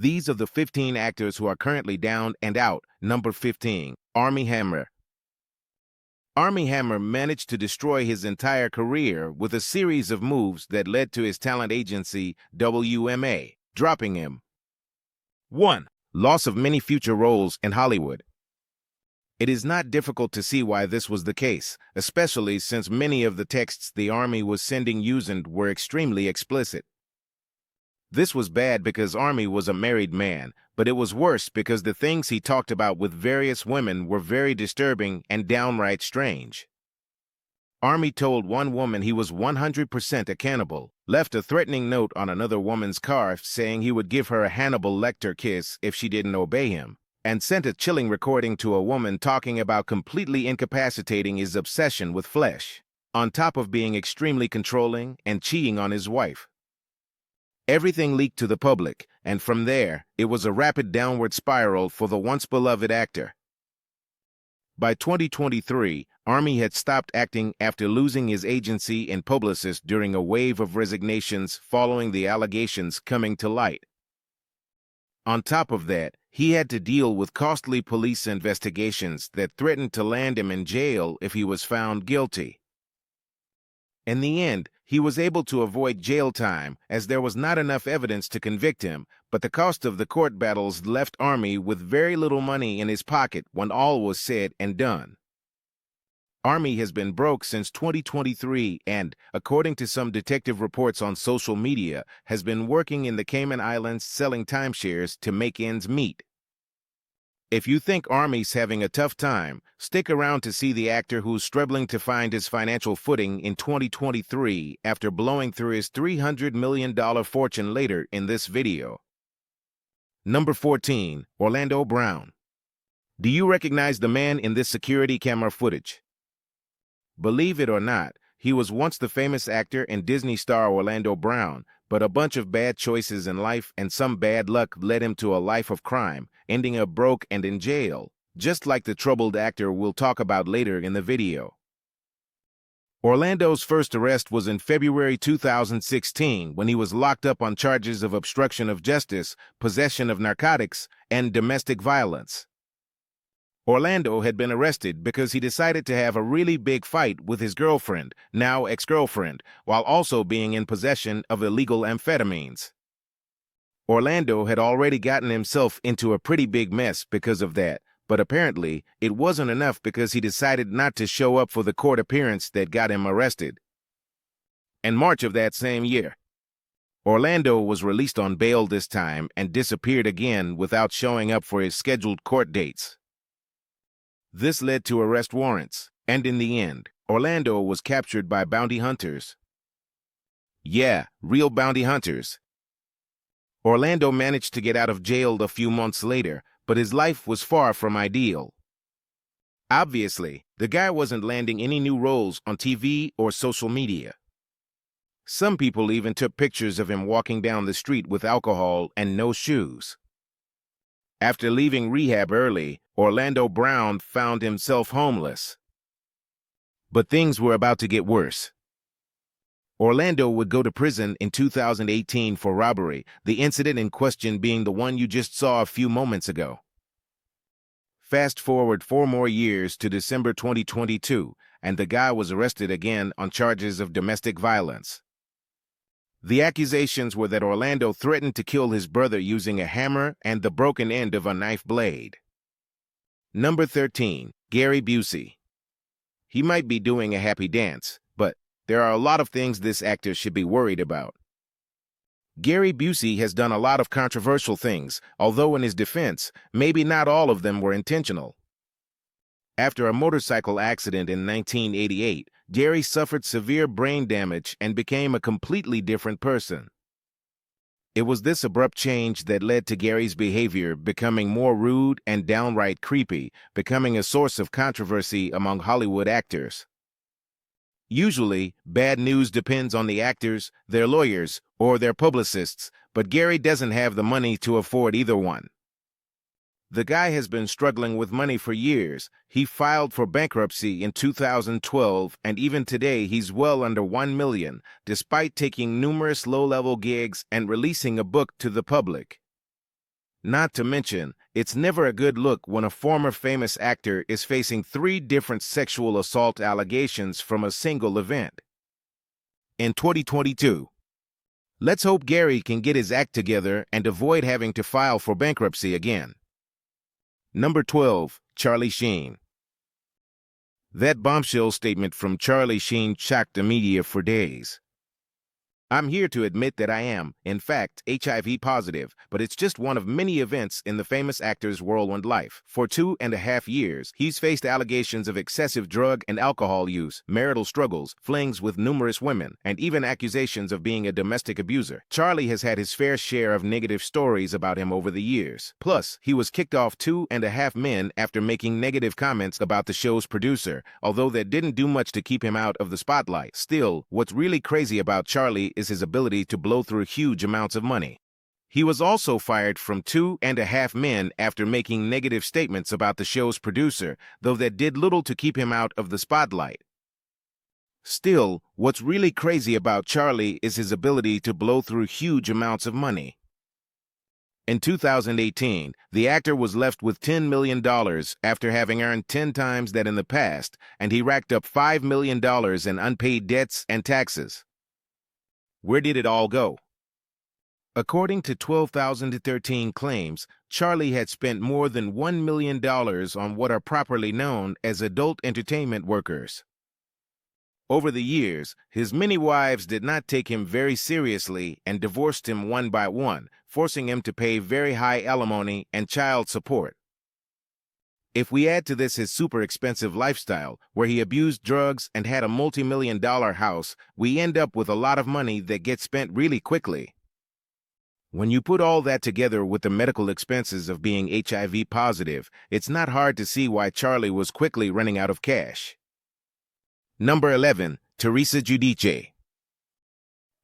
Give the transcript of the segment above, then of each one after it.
These are the 15 actors who are currently down and out. Number 15, Armie Hammer. Armie Hammer managed to destroy his entire career with a series of moves that led to his talent agency, WMA, dropping him. 1. Loss of many future roles in Hollywood. It is not difficult to see why this was the case, especially since many of the texts the Army was sending using were extremely explicit. This was bad because Armie was a married man, but it was worse because the things he talked about with various women were very disturbing and downright strange. Armie told one woman he was 100% a cannibal, left a threatening note on another woman's car saying he would give her a Hannibal Lecter kiss if she didn't obey him, and sent a chilling recording to a woman talking about completely incapacitating his obsession with flesh, on top of being extremely controlling and cheating on his wife. Everything leaked to the public, and from there, it was a rapid downward spiral for the once beloved actor. By 2023, Armie had stopped acting after losing his agency and publicist during a wave of resignations following the allegations coming to light. On top of that, he had to deal with costly police investigations that threatened to land him in jail if he was found guilty. In the end, he was able to avoid jail time as there was not enough evidence to convict him, but the cost of the court battles left Armie with very little money in his pocket when all was said and done. Armie has been broke since 2023 and, according to some detective reports on social media, has been working in the Cayman Islands selling timeshares to make ends meet. If you think Armie's having a tough time, stick around to see the actor who's struggling to find his financial footing in 2023 after blowing through his $300 million fortune later in this video. Number 14, Orlando Brown. Do you recognize the man in this security camera footage? Believe it or not, he was once the famous actor and Disney star Orlando Brown, but a bunch of bad choices in life and some bad luck led him to a life of crime, ending up broke and in jail, just like the troubled actor we'll talk about later in the video. Orlando's first arrest was in February 2016 when he was locked up on charges of obstruction of justice, possession of narcotics, and domestic violence. Orlando had been arrested because he decided to have a really big fight with his girlfriend, now ex-girlfriend, while also being in possession of illegal amphetamines. Orlando had already gotten himself into a pretty big mess because of that, but apparently it wasn't enough because he decided not to show up for the court appearance that got him arrested. In March of that same year, Orlando was released on bail this time and disappeared again without showing up for his scheduled court dates. This led to arrest warrants, and in the end, Orlando was captured by bounty hunters. Yeah, real bounty hunters. Orlando managed to get out of jail a few months later, but his life was far from ideal. Obviously, the guy wasn't landing any new roles on TV or social media. Some people even took pictures of him walking down the street with alcohol and no shoes. After leaving rehab early, Orlando Brown found himself homeless. But things were about to get worse. Orlando would go to prison in 2018 for robbery, the incident in question being the one you just saw a few moments ago. Fast forward 4 more years to December 2022, and the guy was arrested again on charges of domestic violence. The accusations were that Orlando threatened to kill his brother using a hammer and the broken end of a knife blade. Number 13, Gary Busey. He might be doing a happy dance, but there are a lot of things this actor should be worried about. Gary Busey has done a lot of controversial things, although in his defense, maybe not all of them were intentional. After a motorcycle accident in 1988, Gary suffered severe brain damage and became a completely different person. It was this abrupt change that led to Gary's behavior becoming more rude and downright creepy, becoming a source of controversy among Hollywood actors. Usually, bad news depends on the actors, their lawyers, or their publicists, but Gary doesn't have the money to afford either one. The guy has been struggling with money for years. He filed for bankruptcy in 2012, and even today he's well under $1 million, despite taking numerous low-level gigs and releasing a book to the public. Not to mention, it's never a good look when a former famous actor is facing 3 different sexual assault allegations from a single event. In 2022, let's hope Gary can get his act together and avoid having to file for bankruptcy again. Number 12. Charlie Sheen. That bombshell statement from Charlie Sheen shocked the media for days. I'm here to admit that I am, in fact, HIV positive, but it's just one of many events in the famous actor's whirlwind life. For 2.5 years, he's faced allegations of excessive drug and alcohol use, marital struggles, flings with numerous women, and even accusations of being a domestic abuser. Charlie has had his fair share of negative stories about him over the years. Plus, he was kicked off 2.5 Men after making negative comments about the show's producer, although that didn't do much to keep him out of the spotlight. Still, what's really crazy about Charlie is his ability to blow through huge amounts of money. He was also fired from 2.5 Men after making negative statements about the show's producer, though that did little to keep him out of the spotlight. Still, what's really crazy about Charlie is his ability to blow through huge amounts of money. In 2018, the actor was left with $10 million after having earned 10 times that in the past, and he racked up $5 million in unpaid debts and taxes. Where did it all go? According to 12,013 claims, Charlie had spent more than $1 million on what are properly known as adult entertainment workers. Over the years, his many wives did not take him very seriously and divorced him one by one, forcing him to pay very high alimony and child support. If we add to this his super expensive lifestyle, where he abused drugs and had a multi-million-dollar house, we end up with a lot of money that gets spent really quickly. When you put all that together with the medical expenses of being HIV positive, it's not hard to see why Charlie was quickly running out of cash. Number 11. Teresa Giudice.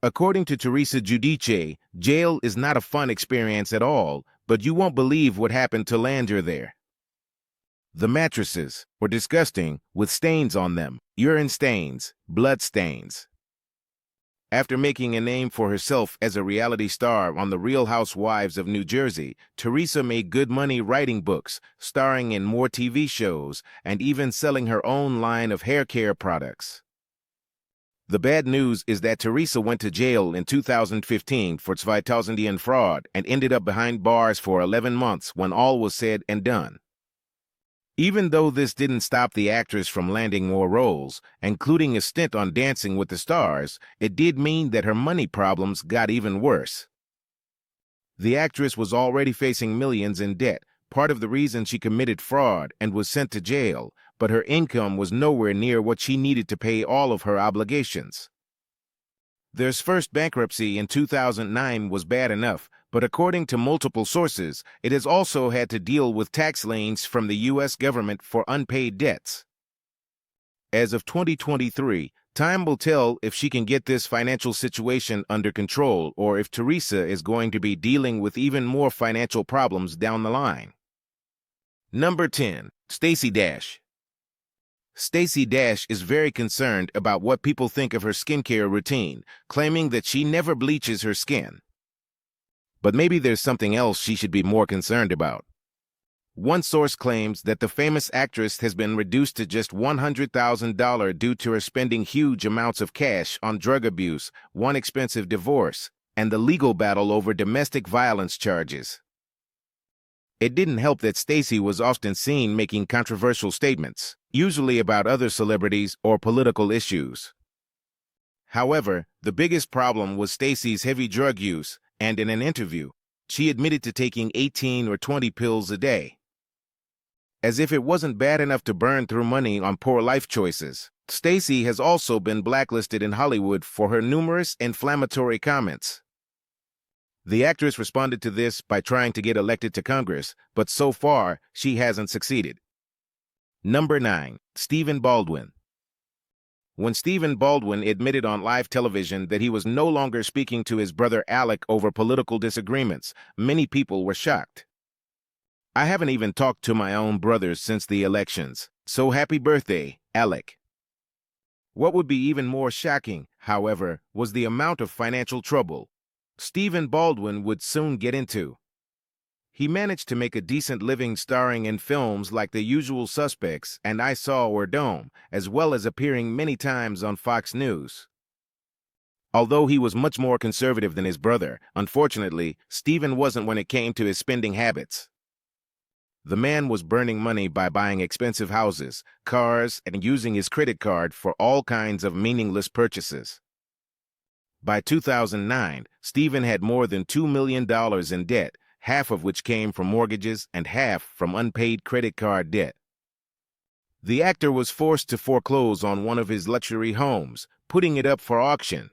According to Teresa Giudice, jail is not a fun experience at all, but you won't believe what happened to land her there. The mattresses were disgusting, with stains on them, urine stains, blood stains. After making a name for herself as a reality star on The Real Housewives of New Jersey, Teresa made good money writing books, starring in more TV shows, and even selling her own line of hair care products. The bad news is that Teresa went to jail in 2015 for 2000 fraud and ended up behind bars for 11 months when all was said and done. Even though this didn't stop the actress from landing more roles, including a stint on Dancing with the Stars, it did mean that her money problems got even worse. The actress was already facing millions in debt, part of the reason she committed fraud and was sent to jail, but her income was nowhere near what she needed to pay all of her obligations. Their first bankruptcy in 2009 was bad enough, but according to multiple sources, it has also had to deal with tax liens from the U.S. government for unpaid debts. As of 2023, time will tell if she can get this financial situation under control or if Teresa is going to be dealing with even more financial problems down the line. Number 10. Stacey Dash. Stacey Dash is very concerned about what people think of her skincare routine, claiming that she never bleaches her skin. But maybe there's something else she should be more concerned about. One source claims that the famous actress has been reduced to just $100,000 due to her spending huge amounts of cash on drug abuse, one expensive divorce, and the legal battle over domestic violence charges. It didn't help that Stacey was often seen making controversial statements, usually about other celebrities or political issues. However, the biggest problem was Stacey's heavy drug use, and in an interview, she admitted to taking 18 or 20 pills a day. As if it wasn't bad enough to burn through money on poor life choices, Stacey has also been blacklisted in Hollywood for her numerous inflammatory comments. The actress responded to this by trying to get elected to Congress, but so far, she hasn't succeeded. Number 9. Stephen Baldwin. When Stephen Baldwin admitted on live television that he was no longer speaking to his brother Alec over political disagreements, many people were shocked. I haven't even talked to my own brothers since the elections, so happy birthday, Alec. What would be even more shocking, however, was the amount of financial trouble Stephen Baldwin would soon get into. He managed to make a decent living starring in films like The Usual Suspects and I Saw or Dome, as well as appearing many times on Fox News. Although he was much more conservative than his brother, unfortunately, Steven wasn't when it came to his spending habits. The man was burning money by buying expensive houses, cars, and using his credit card for all kinds of meaningless purchases. By 2009, Steven had more than $2 million in debt, half of which came from mortgages and half from unpaid credit card debt. The actor was forced to foreclose on one of his luxury homes, putting it up for auction.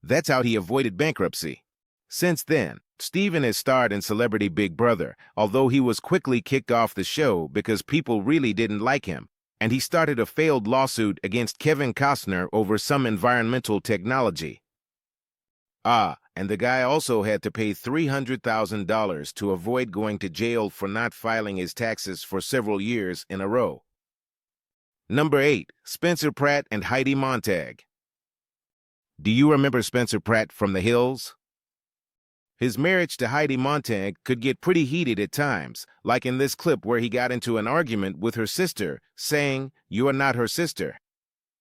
That's how he avoided bankruptcy. Since then, Steven has starred in Celebrity Big Brother, although he was quickly kicked off the show because people really didn't like him, and he started a failed lawsuit against Kevin Costner over some environmental technology. And the guy also had to pay $300,000 to avoid going to jail for not filing his taxes for several years in a row. Number 8. Spencer Pratt and Heidi Montag. Do you remember Spencer Pratt from The Hills? His marriage to Heidi Montag could get pretty heated at times, like in this clip where he got into an argument with her sister, saying, "You are not her sister.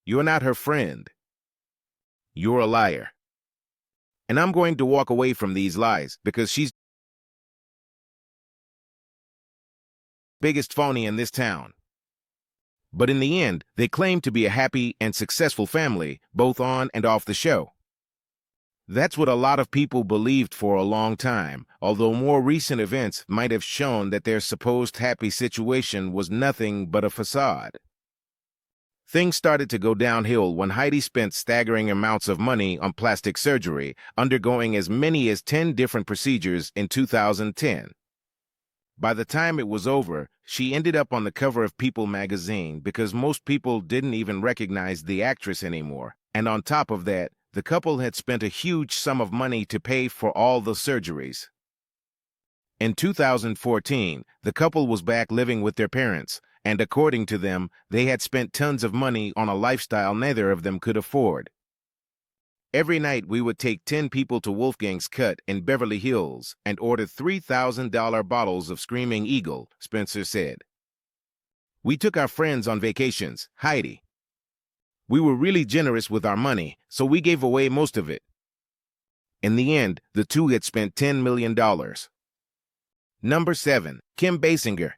You are not her friend. You're a liar. And I'm going to walk away from these lies because she's the biggest phony in this town." But in the end, they claimed to be a happy and successful family, both on and off the show. That's what a lot of people believed for a long time, although more recent events might have shown that their supposed happy situation was nothing but a facade. Things started to go downhill when Heidi spent staggering amounts of money on plastic surgery, undergoing as many as 10 different procedures in 2010. By the time it was over, she ended up on the cover of People magazine because most people didn't even recognize the actress anymore, and on top of that, the couple had spent a huge sum of money to pay for all the surgeries. In 2014, the couple was back living with their parents, and according to them, they had spent tons of money on a lifestyle neither of them could afford. Every night we would take 10 people to Wolfgang's Cut in Beverly Hills and order $3,000 bottles of Screaming Eagle, Spencer said. We took our friends on vacations, Heidi. We were really generous with our money, so we gave away most of it. In the end, the two had spent $10 million. Number 7. Kim Basinger.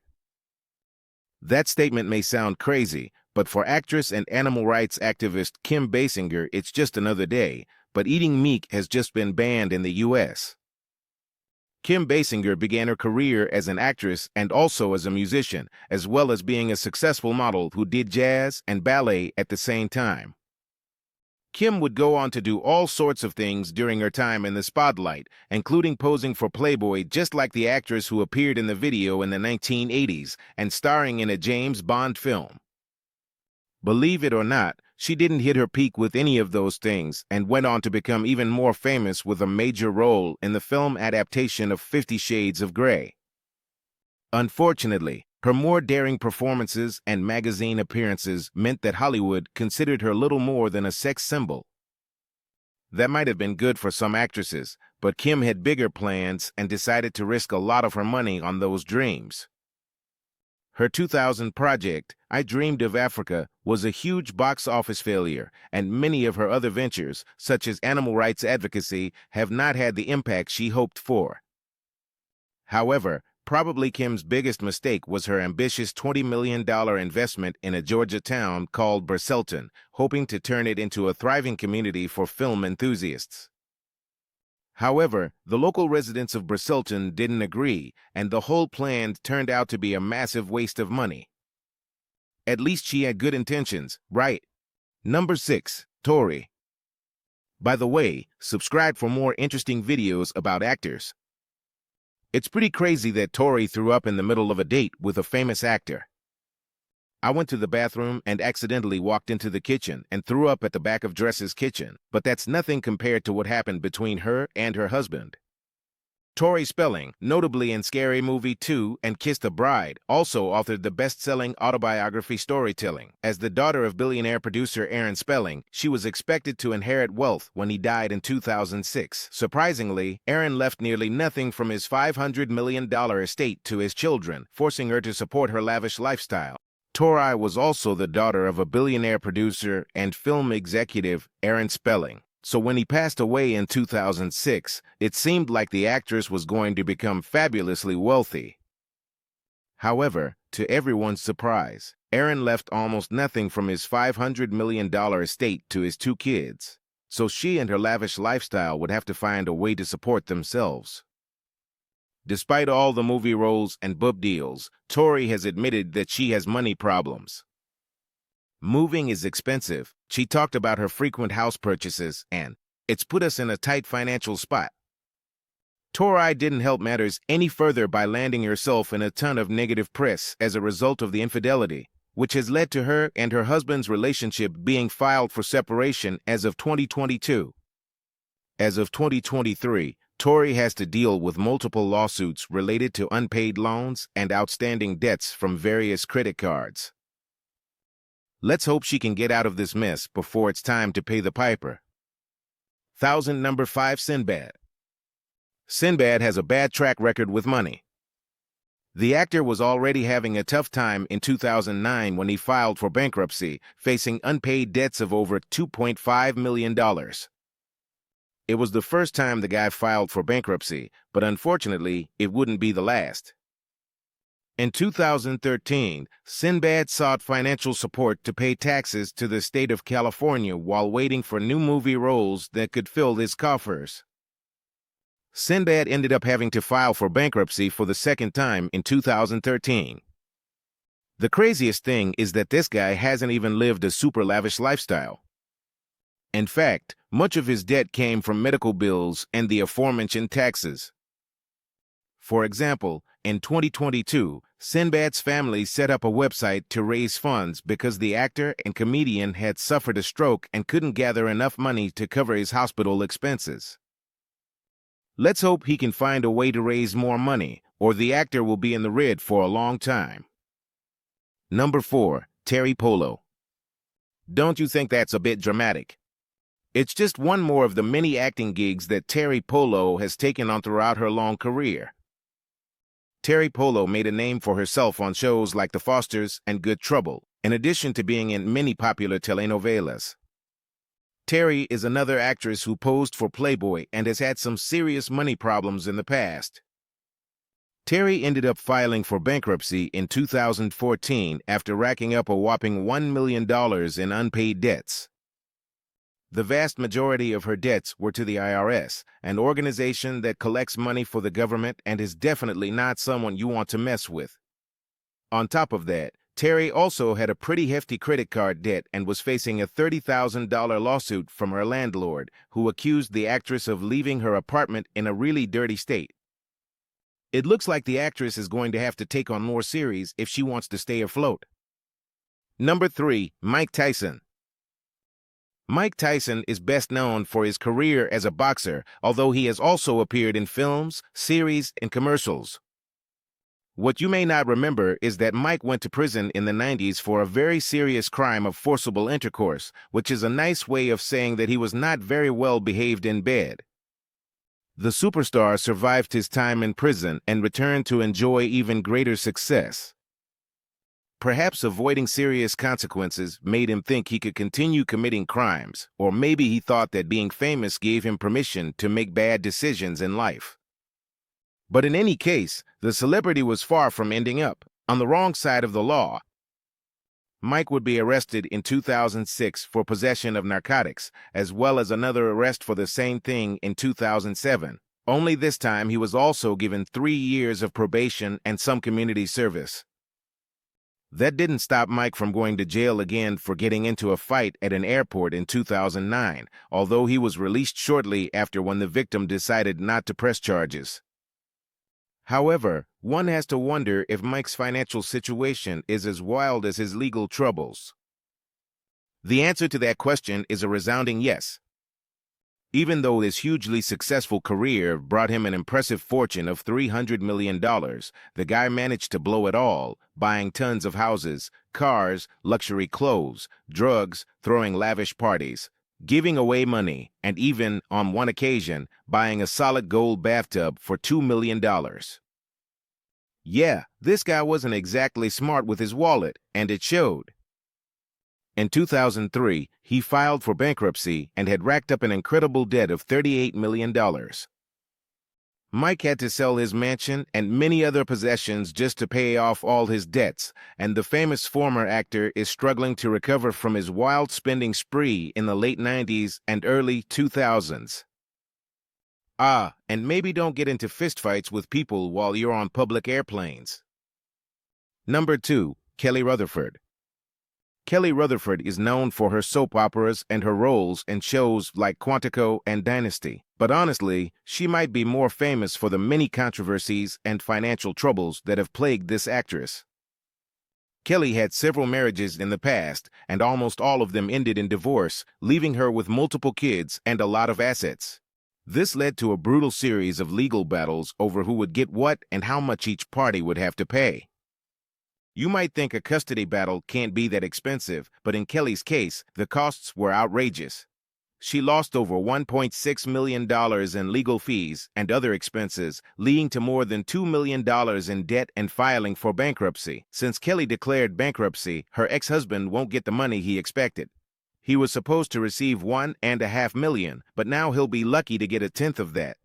That statement may sound crazy, but for actress and animal rights activist Kim Basinger, it's just another day, but eating meat has just been banned in the U.S. Kim Basinger began her career as an actress and also as a musician, as well as being a successful model who did jazz and ballet at the same time. Kim would go on to do all sorts of things during her time in the spotlight, including posing for Playboy just like the actress who appeared in the video in the 1980s and starring in a James Bond film. Believe it or not, she didn't hit her peak with any of those things and went on to become even more famous with a major role in the film adaptation of 50 Shades of Grey. Unfortunately, her more daring performances and magazine appearances meant that Hollywood considered her little more than a sex symbol. That might have been good for some actresses, but Kim had bigger plans and decided to risk a lot of her money on those dreams. Her 2000 project, I Dreamed of Africa, was a huge box office failure, and many of her other ventures, such as animal rights advocacy, have not had the impact she hoped for. However, probably Kim's biggest mistake was her ambitious $20 million investment in a Georgia town called Burselton, hoping to turn it into a thriving community for film enthusiasts. However, the local residents of Burselton didn't agree, and the whole plan turned out to be a massive waste of money. At least she had good intentions, right? Number 6. Tori. By the way, subscribe for more interesting videos about actors. It's pretty crazy that Tori threw up in the middle of a date with a famous actor. I went to the bathroom and accidentally walked into the kitchen and threw up at the back of Dress's kitchen, but that's nothing compared to what happened between her and her husband. Tori Spelling, notably in Scary Movie 2 and Kiss the Bride, also authored the best-selling autobiography Storytelling. As the daughter of billionaire producer Aaron Spelling, she was expected to inherit wealth when he died in 2006. Surprisingly, Aaron left nearly nothing from his $500 million estate to his children, forcing her to support her lavish lifestyle. Tori was also the daughter of a billionaire producer and film executive, Aaron Spelling. So when he passed away in 2006, it seemed like the actress was going to become fabulously wealthy. However, to everyone's surprise, Aaron left almost nothing from his $500 million estate to his two kids, so she and her lavish lifestyle would have to find a way to support themselves. Despite all the movie roles and book deals, Tori has admitted that she has money problems. Moving is expensive. She talked about her frequent house purchases, and it's put us in a tight financial spot. Tori didn't help matters any further by landing herself in a ton of negative press as a result of the infidelity, which has led to her and her husband's relationship being filed for separation as of 2022. As of 2023, Tori has to deal with multiple lawsuits related to unpaid loans and outstanding debts from various credit cards. Let's hope she can get out of this mess before it's time to pay the piper. Number 5. Sinbad. Sinbad has a bad track record with money. The actor was already having a tough time in 2009 when he filed for bankruptcy, facing unpaid debts of over $2.5 million. It was the first time the guy filed for bankruptcy, but unfortunately, it wouldn't be the last. In 2013, Sinbad sought financial support to pay taxes to the state of California while waiting for new movie roles that could fill his coffers. Sinbad ended up having to file for bankruptcy for the second time in 2013. The craziest thing is that this guy hasn't even lived a super lavish lifestyle. In fact, much of his debt came from medical bills and the aforementioned taxes. For example, in 2022, Sinbad's family set up a website to raise funds because the actor and comedian had suffered a stroke and couldn't gather enough money to cover his hospital expenses. Let's hope he can find a way to raise more money, or the actor will be in the red for a long time. Number 4. Terry Polo. Don't you think that's a bit dramatic? It's just one more of the many acting gigs that Terry Polo has taken on throughout her long career. Terry Polo made a name for herself on shows like The Fosters and Good Trouble, in addition to being in many popular telenovelas. Terry is another actress who posed for Playboy and has had some serious money problems in the past. Terry ended up filing for bankruptcy in 2014 after racking up a whopping $1 million in unpaid debts. The vast majority of her debts were to the IRS, an organization that collects money for the government and is definitely not someone you want to mess with. On top of that, Terry also had a pretty hefty credit card debt and was facing a $30,000 lawsuit from her landlord, who accused the actress of leaving her apartment in a really dirty state. It looks like the actress is going to have to take on more series if she wants to stay afloat. Number 3. Mike Tyson. Mike Tyson is best known for his career as a boxer, although he has also appeared in films, series, and commercials. What you may not remember is that Mike went to prison in the 90s for a very serious crime of forcible intercourse, which is a nice way of saying that he was not very well behaved in bed. The superstar survived his time in prison and returned to enjoy even greater success. Perhaps avoiding serious consequences made him think he could continue committing crimes, or maybe he thought that being famous gave him permission to make bad decisions in life. But in any case, the celebrity was far from ending up on the wrong side of the law. Mike would be arrested in 2006 for possession of narcotics, as well as another arrest for the same thing in 2007. Only this time he was also given 3 years of probation and some community service. That didn't stop Mike from going to jail again for getting into a fight at an airport in 2009, although he was released shortly after when the victim decided not to press charges. However, one has to wonder if Mike's financial situation is as wild as his legal troubles. The answer to that question is a resounding yes. Even though his hugely successful career brought him an impressive fortune of $300 million, the guy managed to blow it all, buying tons of houses, cars, luxury clothes, drugs, throwing lavish parties, giving away money, and even, on one occasion, buying a solid gold bathtub for $2 million. Yeah, this guy wasn't exactly smart with his wallet, and it showed. In 2003, he filed for bankruptcy and had racked up an incredible debt of $38 million. Mike had to sell his mansion and many other possessions just to pay off all his debts, and the famous former actor is struggling to recover from his wild spending spree in the late 90s and early 2000s. And maybe don't get into fistfights with people while you're on public airplanes. Number 2, Kelly Rutherford. Kelly Rutherford is known for her soap operas and her roles in shows like Quantico and Dynasty. But honestly, she might be more famous for the many controversies and financial troubles that have plagued this actress. Kelly had several marriages in the past, and almost all of them ended in divorce, leaving her with multiple kids and a lot of assets. This led to a brutal series of legal battles over who would get what and how much each party would have to pay. You might think a custody battle can't be that expensive, but in Kelly's case, the costs were outrageous. She lost over $1.6 million in legal fees and other expenses, leading to more than $2 million in debt and filing for bankruptcy. Since Kelly declared bankruptcy, her ex-husband won't get the money he expected. He was supposed to receive $1.5 million, but now he'll be lucky to get a tenth of that.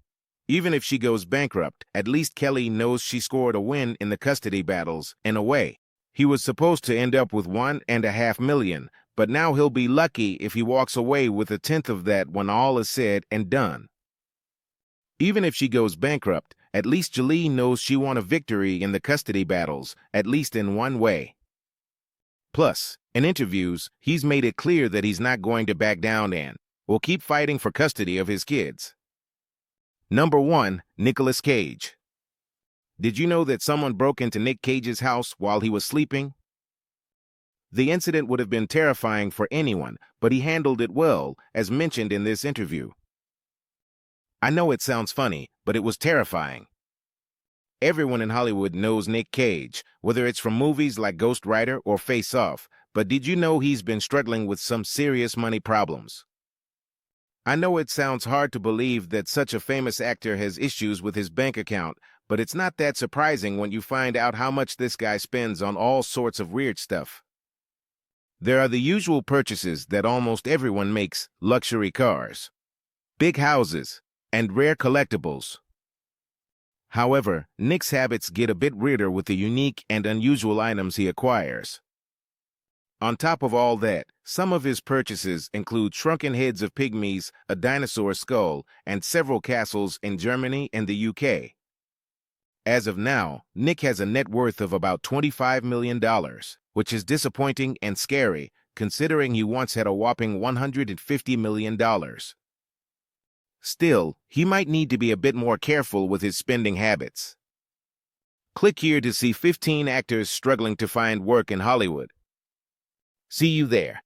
Even if she goes bankrupt, at least Kelly knows she scored a win in the custody battles, in a way. He was supposed to end up with $1.5 million, but now he'll be lucky if he walks away with a tenth of that when all is said and done. Even if she goes bankrupt, at least Jolie knows she won a victory in the custody battles, at least in one way. Plus, in interviews, he's made it clear that he's not going to back down and will keep fighting for custody of his kids. Number 1, Nicolas Cage. Did you know that someone broke into Nick Cage's house while he was sleeping? The incident would have been terrifying for anyone, but he handled it well, as mentioned in this interview. I know it sounds funny, but it was terrifying. Everyone in Hollywood knows Nick Cage, whether it's from movies like Ghost Rider or Face Off, but did you know he's been struggling with some serious money problems? I know it sounds hard to believe that such a famous actor has issues with his bank account, but it's not that surprising when you find out how much this guy spends on all sorts of weird stuff. There are the usual purchases that almost everyone makes: luxury cars, big houses, and rare collectibles. However, Nick's habits get a bit weirder with the unique and unusual items he acquires. On top of all that, some of his purchases include shrunken heads of pygmies, a dinosaur skull, and several castles in Germany and the UK. As of now, Nick has a net worth of about $25 million, which is disappointing and scary, considering he once had a whopping $150 million. Still, he might need to be a bit more careful with his spending habits. Click here to see 15 actors struggling to find work in Hollywood. See you there.